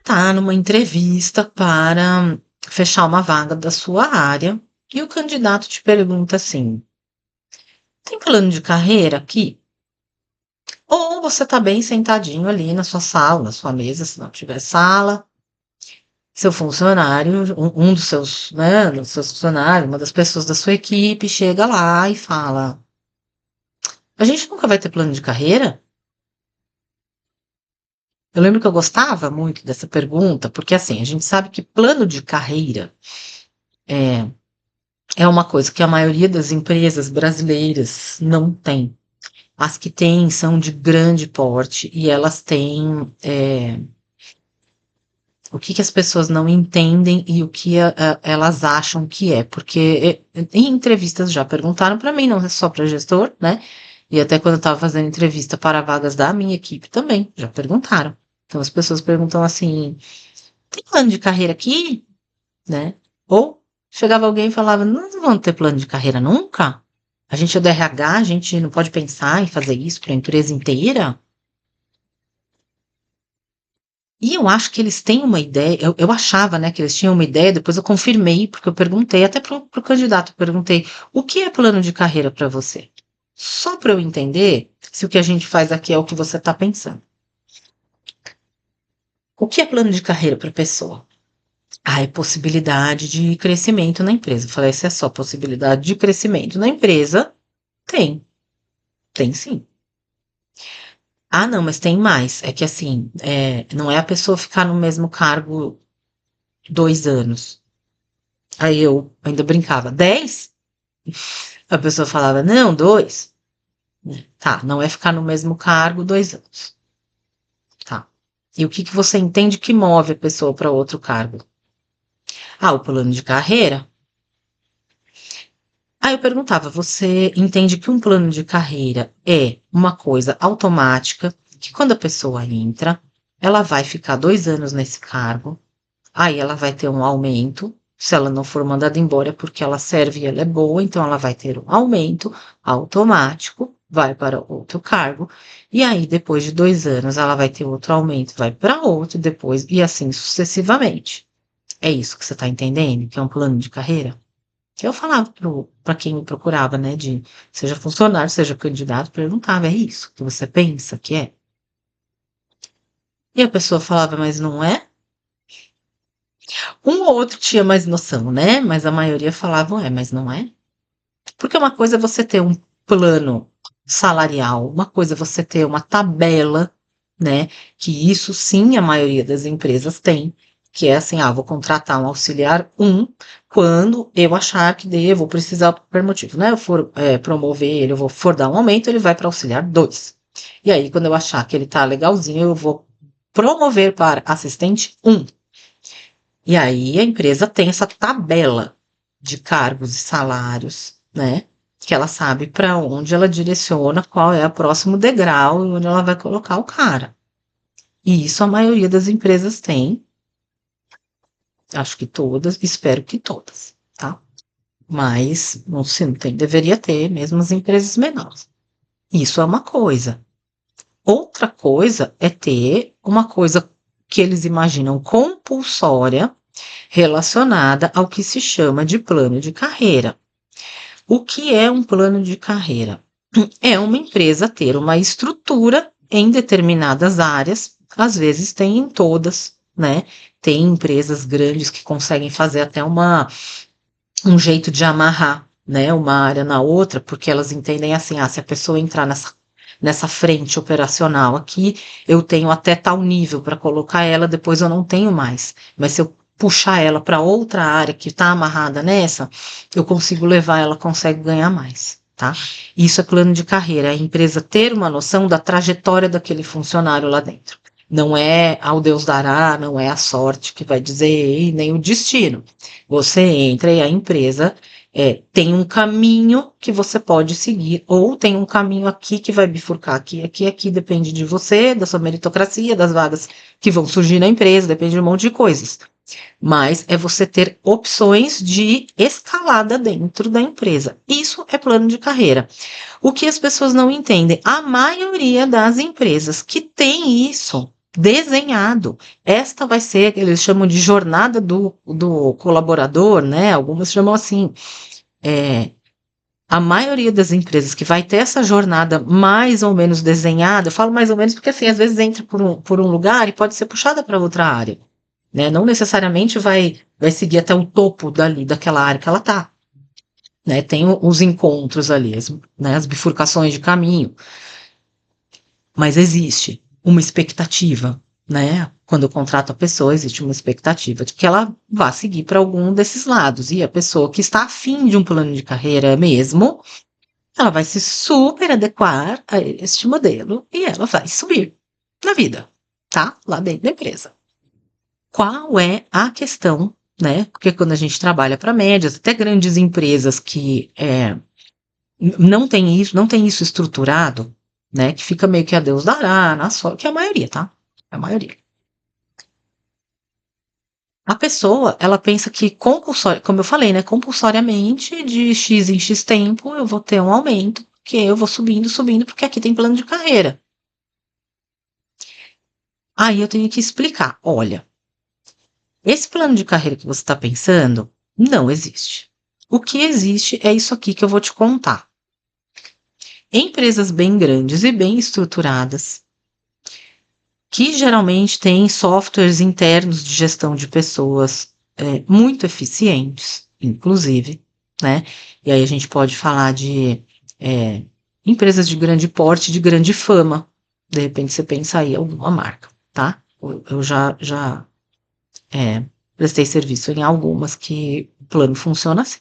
está numa entrevista para fechar uma vaga da sua área e o candidato te pergunta assim: tem plano de carreira aqui? Ou você está bem sentadinho ali na sua sala, na sua mesa, se não tiver sala, seu funcionário, um dos seus, né, dos seus funcionários, uma das pessoas da sua equipe, chega lá e fala: a gente nunca vai ter plano de carreira? Eu lembro que eu gostava muito dessa pergunta, porque assim, a gente sabe que plano de carreira é, é uma coisa que a maioria das empresas brasileiras não tem. As que têm são de grande porte e elas têm o que as pessoas não entendem e o que elas acham que é. Porque em entrevistas já perguntaram para mim, não é só para gestor, né? E até quando eu estava fazendo entrevista para vagas da minha equipe também, já perguntaram. Então as pessoas perguntam assim: tem plano de carreira aqui? Né? Ou chegava alguém e falava: não vamos ter plano de carreira nunca? A gente é do RH, a gente não pode pensar em fazer isso para a empresa inteira? E eu acho que eles têm uma ideia, eu achava, né, que eles tinham uma ideia, depois eu confirmei, porque eu perguntei, até pro candidato, eu perguntei: o que é plano de carreira para você? Só para eu entender se o que a gente faz aqui é o que você está pensando. O que é plano de carreira para a pessoa? Ah, é possibilidade de crescimento na empresa. Eu falei: se é só possibilidade de crescimento na empresa, tem sim. Ah, não, mas tem mais. É que assim, não é a pessoa ficar no mesmo cargo 2 anos. Aí eu ainda brincava: 10? A pessoa falava: não, 2. Tá, não é ficar no mesmo cargo 2 anos. Tá. E o que você entende que move a pessoa para outro cargo? Ah, o plano de carreira. Aí eu perguntava: você entende que um plano de carreira é uma coisa automática, que quando a pessoa entra, ela vai ficar 2 anos nesse cargo, aí ela vai ter um aumento, se ela não for mandada embora é porque ela serve e ela é boa, então ela vai ter um aumento automático, vai para outro cargo, e aí depois de 2 anos ela vai ter outro aumento, vai para outro, depois, e assim sucessivamente. É isso que você está entendendo? Que é um plano de carreira? Eu falava para quem me procurava, né, seja funcionário, seja candidato, perguntava: é isso que você pensa que é? E a pessoa falava: mas não é? Um ou outro tinha mais noção, né? Mas a maioria falavam: mas não é? Porque uma coisa é você ter um plano salarial, uma coisa é você ter uma tabela, né? Que isso sim a maioria das empresas tem, que é assim: vou contratar um auxiliar 1 quando eu achar que devo precisar por motivo, né? Eu for promover ele, eu for dar um aumento, ele vai para auxiliar 2. E aí, quando eu achar que ele tá legalzinho, eu vou promover para assistente 1. E aí a empresa tem essa tabela de cargos e salários, né? Que ela sabe para onde ela direciona, qual é o próximo degrau e onde ela vai colocar o cara. E isso a maioria das empresas tem, acho que todas, espero que todas, tá? Mas não, se não tem, deveria ter, mesmo as empresas menores. Isso é uma coisa. Outra coisa é ter uma coisa que eles imaginam compulsória relacionada ao que se chama de plano de carreira. O que é um plano de carreira? É uma empresa ter uma estrutura em determinadas áreas, às vezes tem em todas, né? Tem empresas grandes que conseguem fazer até um jeito de amarrar, né, uma área na outra, porque elas entendem assim: se a pessoa entrar nessa frente operacional aqui, eu tenho até tal nível para colocar ela, depois eu não tenho mais. Mas se eu puxar ela para outra área que está amarrada nessa, eu consigo levar, ela consegue ganhar mais, tá? Isso é plano de carreira, é a empresa ter uma noção da trajetória daquele funcionário lá dentro. Não é ao Deus dará, não é a sorte que vai dizer, e nem o destino. Você entra e a empresa tem um caminho que você pode seguir, ou tem um caminho aqui que vai bifurcar aqui, depende de você, da sua meritocracia, das vagas que vão surgir na empresa, depende de um monte de coisas. Mas é você ter opções de escalada dentro da empresa. Isso é plano de carreira. O que as pessoas não entendem, a maioria das empresas que tem isso desenhado. Esta vai ser, eles chamam de jornada do colaborador, né? Algumas chamam assim. A maioria das empresas que vai ter essa jornada mais ou menos desenhada, eu falo mais ou menos porque assim, às vezes entra por um lugar e pode ser puxada para outra área, né? Não necessariamente vai seguir até o topo daquela área que ela está, né? Tem os encontros ali, né? As bifurcações de caminho, mas existe uma expectativa, né? Quando eu contrato a pessoa, existe uma expectativa de que ela vá seguir para algum desses lados. E a pessoa que está afim de um plano de carreira mesmo, ela vai se super adequar a este modelo e ela vai subir na vida, tá? Lá dentro da empresa. Qual é a questão, né? Porque quando a gente trabalha para médias, até grandes empresas que não tem isso estruturado, né? Que fica meio que a Deus dará, na sorte, que é a maioria, tá? É a maioria. A pessoa, ela pensa que como eu falei, né? Compulsoriamente, de X em X tempo, eu vou ter um aumento, porque eu vou subindo, subindo, porque aqui tem plano de carreira. Aí eu tenho que explicar, olha, esse plano de carreira que você está pensando não existe. O que existe é isso aqui que eu vou te contar. Empresas bem grandes e bem estruturadas, que geralmente têm softwares internos de gestão de pessoas muito eficientes, inclusive, né? E aí a gente pode falar de empresas de grande porte, de grande fama. De repente você pensa aí alguma marca, tá? Eu já prestei serviço em algumas que o plano funciona assim.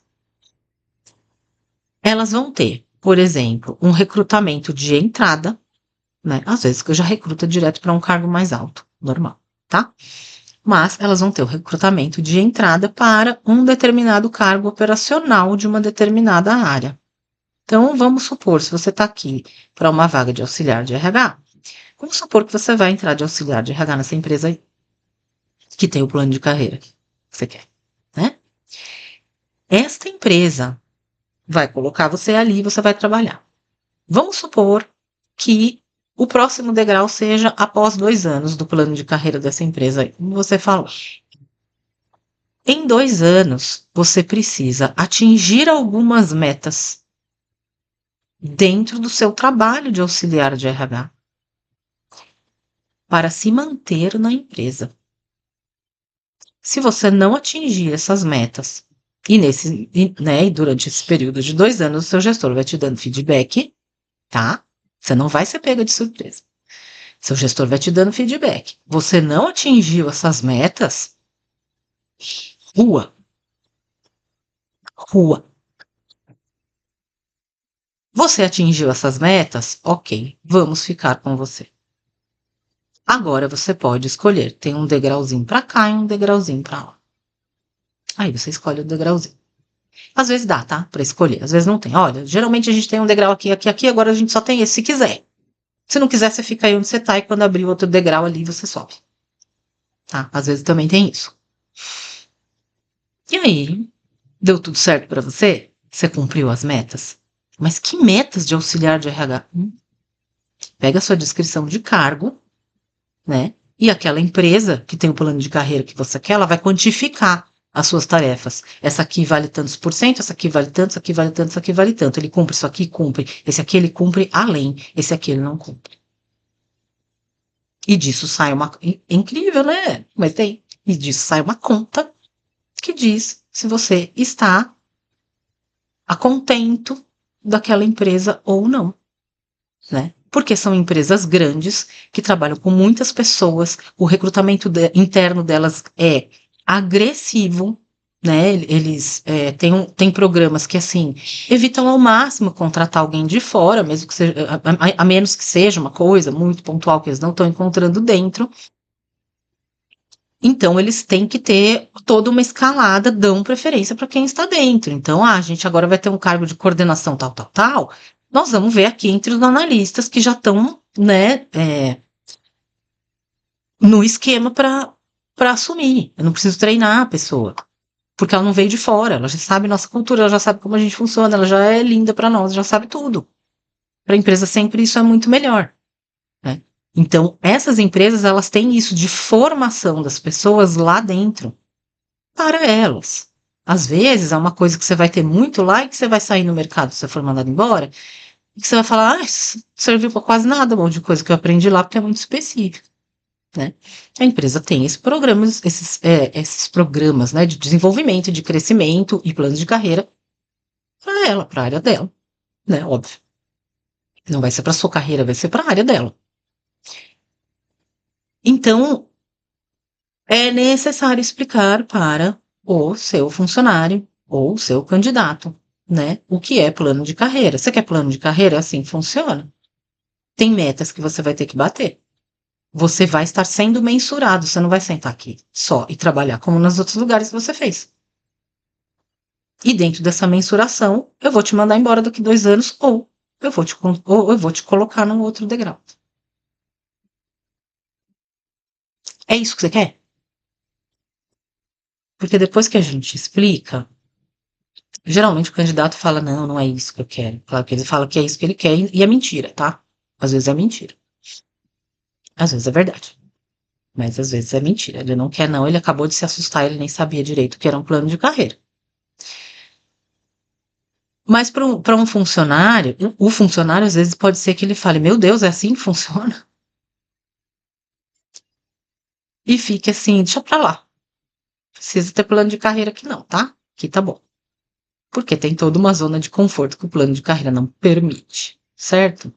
Elas vão ter, por exemplo, um recrutamento de entrada, né? Às vezes que já recruta direto para um cargo mais alto, normal, tá? Mas elas vão ter o recrutamento de entrada para um determinado cargo operacional de uma determinada área. Então, vamos supor, se você está aqui para uma vaga de auxiliar de RH, vamos supor que você vai entrar de auxiliar de RH nessa empresa aí, que tem o plano de carreira que você quer, né? Esta empresa vai colocar você ali e você vai trabalhar. Vamos supor que o próximo degrau seja após 2 anos do plano de carreira dessa empresa aí, como você falou. Em 2 anos, você precisa atingir algumas metas dentro do seu trabalho de auxiliar de RH para se manter na empresa. Se você não atingir essas metas, e durante esse período de 2 anos, o seu gestor vai te dando feedback, tá? Você não vai ser pega de surpresa. Seu gestor vai te dando feedback. Você não atingiu essas metas, rua. Rua. Você atingiu essas metas? Ok, vamos ficar com você. Agora você pode escolher. Tem um degrauzinho para cá e um degrauzinho para lá. Aí você escolhe o degrauzinho. Às vezes dá, tá? Para escolher. Às vezes não tem. Olha, geralmente a gente tem um degrau aqui, aqui, aqui. Agora a gente só tem esse, se quiser. Se não quiser, você fica aí onde você tá. E quando abrir outro degrau ali, você sobe. Tá? Às vezes também tem isso. E aí, deu tudo certo para você? Você cumpriu as metas? Mas que metas de auxiliar de RH? Pega a sua descrição de cargo, né? E aquela empresa que tem o plano de carreira que você quer, ela vai quantificar as suas tarefas. Essa aqui vale tantos por cento, essa aqui vale tanto, essa aqui vale tanto, essa aqui vale tanto. Ele cumpre isso aqui, cumpre. Esse aqui ele cumpre além, esse aqui ele não cumpre. E disso sai uma... Incrível, né? Mas tem. E disso sai uma conta que diz se você está a contento daquela empresa ou não, né? Porque são empresas grandes que trabalham com muitas pessoas, o recrutamento interno delas é agressivo, né? Eles têm programas que, assim, evitam ao máximo contratar alguém de fora, mesmo que seja, a menos que seja uma coisa muito pontual que eles não estão encontrando dentro. Então, eles têm que ter toda uma escalada, dão preferência para quem está dentro. Então, a gente agora vai ter um cargo de coordenação tal, tal, tal. Nós vamos ver aqui entre os analistas que já estão, né, no esquema para assumir. Eu não preciso treinar a pessoa, porque ela não veio de fora, ela já sabe nossa cultura, ela já sabe como a gente funciona, ela já é linda para nós, já sabe tudo. Para a empresa sempre isso é muito melhor, né? Então, essas empresas, elas têm isso de formação das pessoas lá dentro, para elas. Às vezes, é uma coisa que você vai ter muito lá e que você vai sair no mercado, se você for mandado embora, e que você vai falar, serviu para quase nada, um monte de coisa que eu aprendi lá, porque é muito específico, né? A empresa tem esses programas, né, de desenvolvimento, de crescimento e planos de carreira para ela, para a área dela, né? Óbvio. Não vai ser para sua carreira, vai ser para a área dela. Então, é necessário explicar para o seu funcionário ou o seu candidato, né, o que é plano de carreira. Você quer plano de carreira? Assim funciona. Tem metas que você vai ter que bater. Você vai estar sendo mensurado, você não vai sentar aqui só e trabalhar como nos outros lugares que você fez. E dentro dessa mensuração, eu vou te mandar embora daqui 2 anos ou eu vou te colocar num outro degrau. É isso que você quer? Porque depois que a gente explica, geralmente o candidato fala, não, não é isso que eu quero. Claro que ele fala que é isso que ele quer e é mentira, tá? Às vezes é mentira. Às vezes é verdade. Mas às vezes é mentira. Ele não quer, não. Ele acabou de se assustar, ele nem sabia direito que era um plano de carreira. Mas para um funcionário, o funcionário às vezes pode ser que ele fale, meu Deus, é assim que funciona? E fique assim, deixa pra lá. Precisa ter plano de carreira aqui não, tá? Aqui tá bom. Porque tem toda uma zona de conforto que o plano de carreira não permite, certo?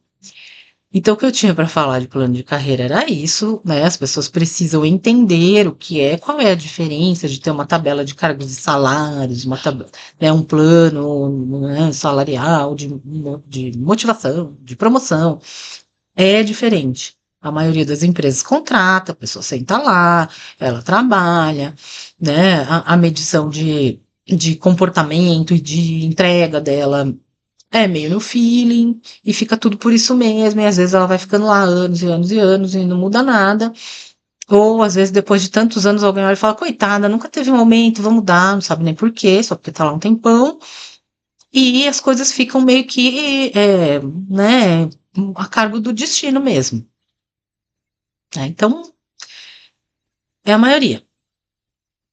Então, o que eu tinha para falar de plano de carreira era isso, né? As pessoas precisam entender o que é, qual é a diferença de ter uma tabela de cargos e salários, uma tabela, né, um plano, né, salarial, de motivação, de promoção. É diferente. A maioria das empresas contrata, a pessoa senta lá, ela trabalha, né? A medição de comportamento e de entrega dela é meio no feeling, e fica tudo por isso mesmo, e às vezes ela vai ficando lá anos e anos e anos e não muda nada. Ou às vezes depois de tantos anos alguém olha e fala, coitada, nunca teve um aumento, vamos mudar, não sabe nem por quê, só porque tá lá um tempão. E as coisas ficam meio que, né, a cargo do destino mesmo. Então, é a maioria.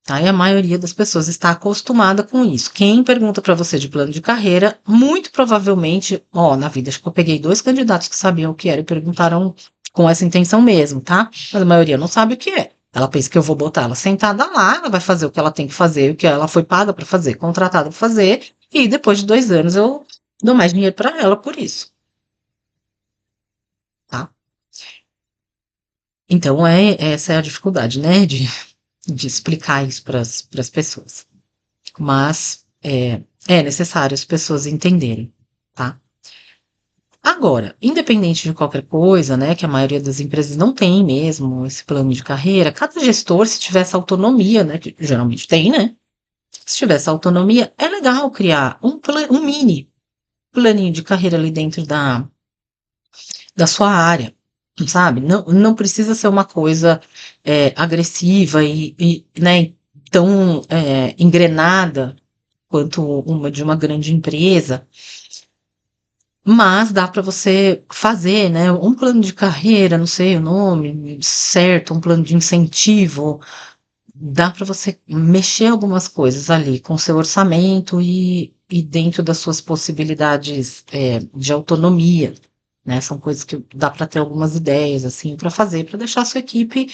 Tá? E a maioria das pessoas está acostumada com isso. Quem pergunta para você de plano de carreira, muito provavelmente, na vida, acho que eu peguei 2 candidatos que sabiam o que era e perguntaram com essa intenção mesmo, tá? Mas a maioria não sabe o que é. Ela pensa que eu vou botar ela sentada lá, ela vai fazer o que ela tem que fazer, o que ela foi paga para fazer, contratada para fazer, e depois de 2 anos eu dou mais dinheiro para ela por isso, tá? Então, essa é a dificuldade, né, de explicar isso para as pessoas. Mas é necessário as pessoas entenderem, tá? Agora, independente de qualquer coisa, né, que a maioria das empresas não tem mesmo esse plano de carreira, cada gestor, se tiver essa autonomia, né, que geralmente tem, né, se tiver essa autonomia, é legal criar um mini planinho de carreira ali dentro da sua área, sabe? Não precisa ser uma coisa agressiva né, tão engrenada quanto uma de uma grande empresa, mas dá para você fazer, né, um plano de carreira, não sei o nome certo, um plano de incentivo, dá para você mexer algumas coisas ali com seu orçamento e dentro das suas possibilidades de autonomia, né? São coisas que dá para ter algumas ideias assim para fazer, para deixar a sua equipe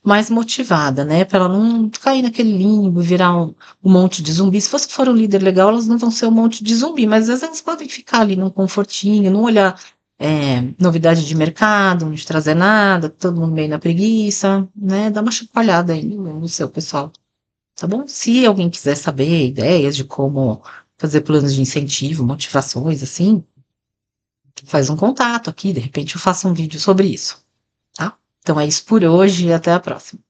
mais motivada, né? Para ela não cair naquele limbo, virar um monte de zumbi. Se você for um líder legal, elas não vão ser um monte de zumbi, mas às vezes elas podem ficar ali num confortinho, não olhar novidade de mercado, não te trazer nada, todo mundo meio na preguiça, né? Dá uma chacoalhada aí no seu pessoal, tá bom? Se alguém quiser saber ideias de como fazer planos de incentivo, motivações, assim, faz um contato aqui, de repente eu faço um vídeo sobre isso, tá? Então é isso por hoje e até a próxima.